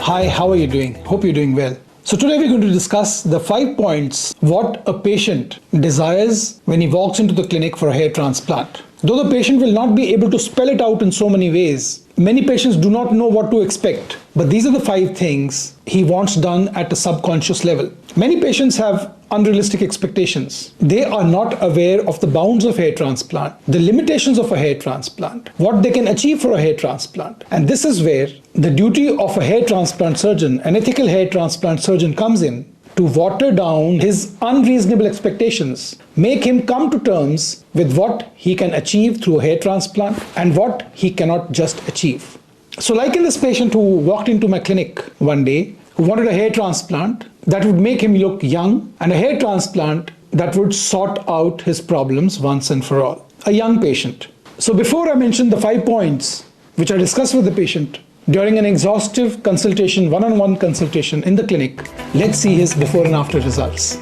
Hi, how are you doing? Hope you're doing well. So today we're going to discuss the 5 points what a patient desires when he walks into the clinic for a hair transplant. Though the patient will not be able to spell it out in so many ways, many patients do not know what to expect. But these are the 5 things he wants done at a subconscious level. Many patients have unrealistic expectations. They are not aware of the bounds of hair transplant, the limitations of a hair transplant, what they can achieve for a hair transplant. And this is where the duty of a hair transplant surgeon, an ethical hair transplant surgeon, comes in to water down his unreasonable expectations, make him come to terms with what he can achieve through a hair transplant and what he cannot just achieve. So like in this patient who walked into my clinic one day, who wanted a hair transplant that would make him look young and a hair transplant that would sort out his problems once and for all. A young patient. So before I mention the 5 points which I discussed with the patient during an exhaustive consultation, one-on-one consultation in the clinic, let's see his before and after results.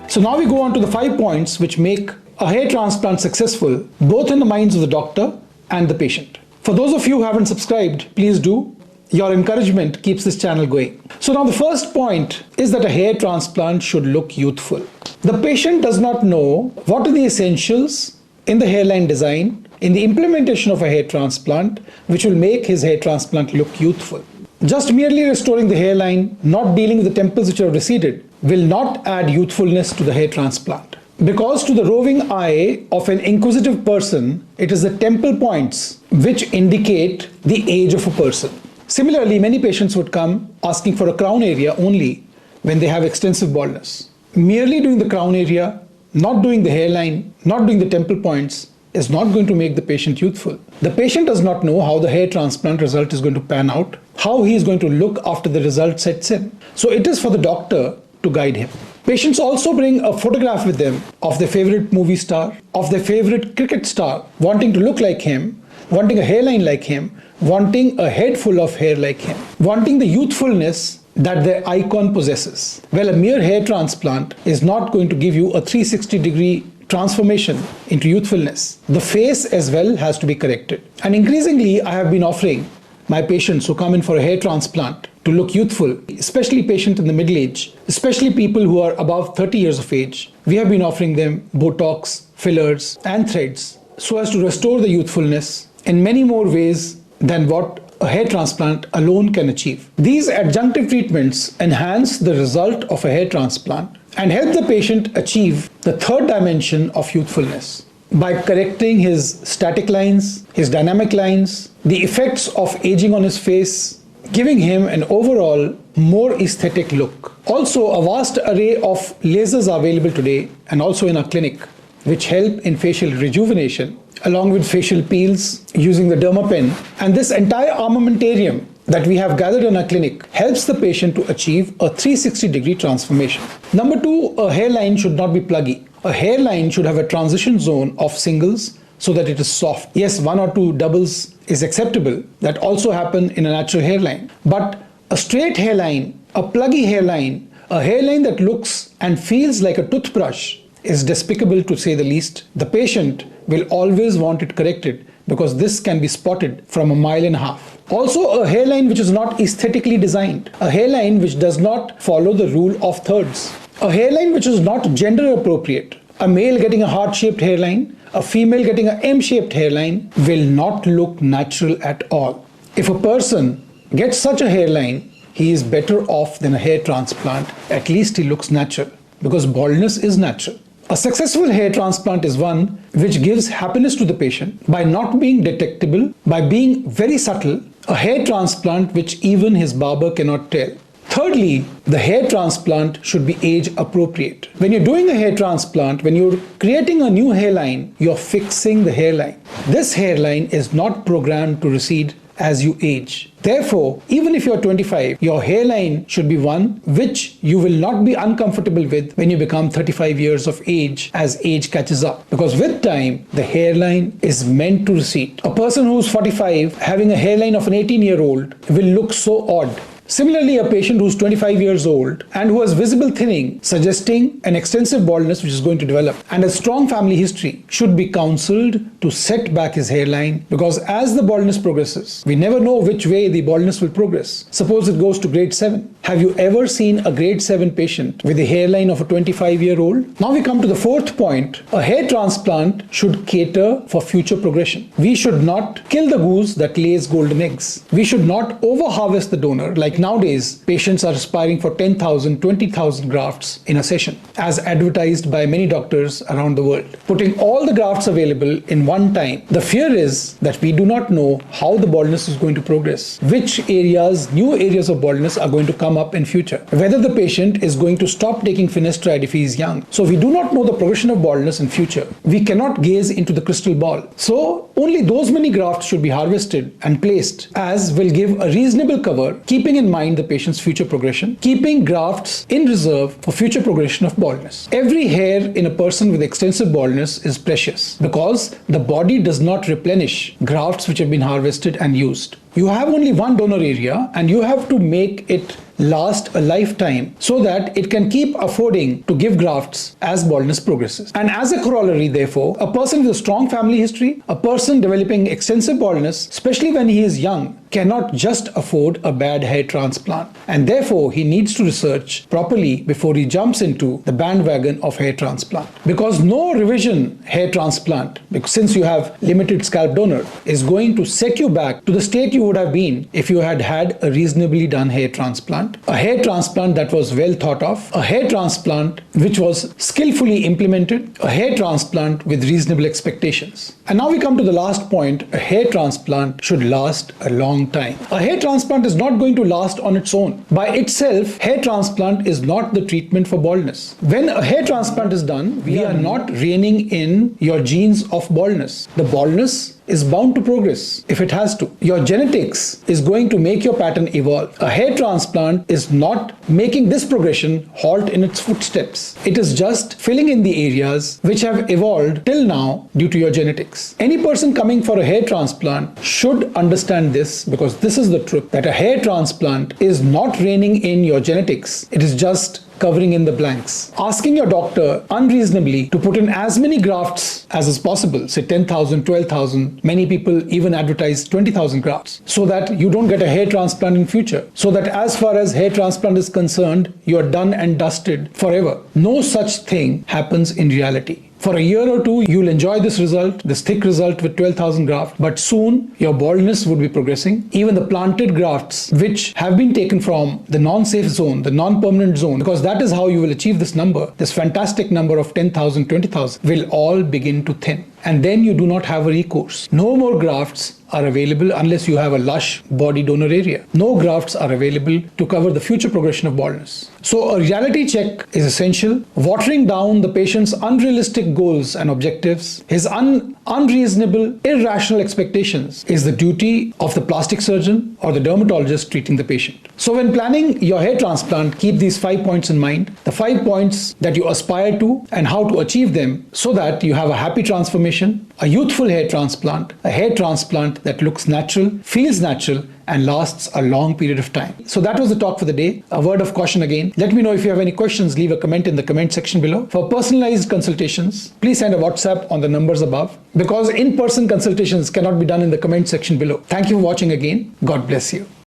So now we go on to the 5 points which make a hair transplant successful, both in the minds of the doctor and the patient. For those of you who haven't subscribed, please do. Your encouragement keeps this channel going. So now the first point is that a hair transplant should look youthful. The patient does not know what are the essentials in the hairline design, in the implementation of a hair transplant, which will make his hair transplant look youthful. Just merely restoring the hairline, not dealing with the temples which have receded, will not add youthfulness to the hair transplant. Because to the roving eye of an inquisitive person, it is the temple points which indicate the age of a person. Similarly, many patients would come asking for a crown area only when they have extensive baldness. Merely doing the crown area, not doing the hairline, not doing the temple points, is not going to make the patient youthful. The patient does not know how the hair transplant result is going to pan out, how he is going to look after the result sets in. So it is for the doctor to guide him. Patients also bring a photograph with them of their favorite movie star, of their favorite cricket star, wanting to look like him, wanting a hairline like him, wanting a head full of hair like him, wanting the youthfulness that their icon possesses. Well, a mere hair transplant is not going to give you a 360-degree transformation into youthfulness. The face as well has to be corrected. And increasingly, I have been offering my patients who come in for a hair transplant to look youthful, especially patients in the middle age, especially people who are above 30 years of age. We have been offering them Botox, fillers, and threads so as to restore the youthfulness in many more ways than what a hair transplant alone can achieve. These adjunctive treatments enhance the result of a hair transplant and help the patient achieve the third dimension of youthfulness by correcting his static lines, his dynamic lines, the effects of aging on his face, giving him an overall more aesthetic look. Also, a vast array of lasers are available today and also in our clinic, which help in facial rejuvenation, along with facial peels using the dermapen. And this entire armamentarium that we have gathered in our clinic helps the patient to achieve a 360-degree transformation. Number 2, a hairline should not be pluggy. A hairline should have a transition zone of singles so that it is soft. Yes, 1 or 2 doubles is acceptable. That also happen in a natural hairline. But a straight hairline, a pluggy hairline, a hairline that looks and feels like a toothbrush is despicable, to say the least. The patient will always want it corrected because this can be spotted from a mile and a half. Also, a hairline which is not aesthetically designed, a hairline which does not follow the rule of thirds, a hairline which is not gender appropriate. A male getting a heart-shaped hairline, a female getting an M-shaped hairline will not look natural at all. If a person gets such a hairline, he is better off than a hair transplant. At least he looks natural, because baldness is natural. A successful hair transplant is one which gives happiness to the patient by not being detectable, by being very subtle, a hair transplant which even his barber cannot tell. Thirdly, the hair transplant should be age appropriate. When you're doing a hair transplant, when you're creating a new hairline, you're fixing the hairline. This hairline is not programmed to recede as you age. Therefore, even if you're 25, your hairline should be one which you will not be uncomfortable with when you become 35 years of age as age catches up. Because with time, the hairline is meant to recede. A person who's 45 having a hairline of an 18-year-old will look so odd. Similarly, a patient who's 25 years old and who has visible thinning, suggesting an extensive baldness which is going to develop, and a strong family history, should be counseled to set back his hairline, because as the baldness progresses, we never know which way the baldness will progress. Suppose it goes to grade 7. Have you ever seen a grade 7 patient with a hairline of a 25-year-old? Now we come to the fourth point. A hair transplant should cater for future progression. We should not kill the goose that lays golden eggs. We should not overharvest the donor. Like nowadays, patients are aspiring for 10,000, 20,000 grafts in a session, as advertised by many doctors around the world, putting all the grafts available in one time. The fear is that we do not know how the baldness is going to progress, which areas, new areas of baldness are going to come up in future, whether the patient is going to stop taking finasteride if he is young. So we do not know the progression of baldness in future. We cannot gaze into the crystal ball. So only those many grafts should be harvested and placed as will give a reasonable cover, keeping in mind the patient's future progression, keeping grafts in reserve for future progression of baldness. Every hair in a person with extensive baldness is precious because the body does not replenish grafts which have been harvested and used. You have only one donor area and you have to make it last a lifetime so that it can keep affording to give grafts as baldness progresses. And as a corollary, therefore, a person with a strong family history, a person developing extensive baldness, especially when he is young, cannot just afford a bad hair transplant. And therefore, he needs to research properly before he jumps into the bandwagon of hair transplant. Because no revision hair transplant, since you have limited scalp donor, is going to set you back to the state you would have been if you had had a reasonably done hair transplant. A hair transplant that was well thought of, a hair transplant which was skillfully implemented, a hair transplant with reasonable expectations. And now we come to the last point. A hair transplant should last a long time. A hair transplant is not going to last on its own. By itself, hair transplant is not the treatment for baldness. When a hair transplant is done, we are not reining in your genes of baldness. The baldness is bound to progress if it has to. Your genetics is going to make your pattern evolve. A hair transplant is not making this progression halt in its footsteps. It is just filling in the areas which have evolved till now due to your genetics. Any person coming for a hair transplant should understand this, because this is the truth, that a hair transplant is not reining in your genetics. It is just covering in the blanks. Asking your doctor unreasonably to put in as many grafts as is possible, say 10,000, 12,000, many people even advertise 20,000 grafts, so that you don't get a hair transplant in future, so that as far as hair transplant is concerned, you are done and dusted forever. No such thing happens in reality. For a year or two, you'll enjoy this result, this thick result with 12,000 grafts, but soon your baldness would be progressing. Even the planted grafts, which have been taken from the non-safe zone, the non-permanent zone, because that is how you will achieve this number, this fantastic number of 10,000, 20,000, will all begin to thin. And then you do not have a recourse. No more grafts are available unless you have a lush body donor area. No grafts are available to cover the future progression of baldness. So a reality check is essential. Watering down the patient's unrealistic goals and objectives, his unreasonable, irrational expectations is the duty of the plastic surgeon or the dermatologist treating the patient. So when planning your hair transplant, keep these 5 points in mind, the 5 points that you aspire to and how to achieve them so that you have a happy transformation, a youthful hair transplant, a hair transplant that looks natural, feels natural, and lasts a long period of time. So that was the talk for the day. A word of caution again. Let me know if you have any questions. Leave a comment in the comment section below. For personalized consultations, please send a WhatsApp on the numbers above, because in-person consultations cannot be done in the comment section below. Thank you for watching again. God bless you.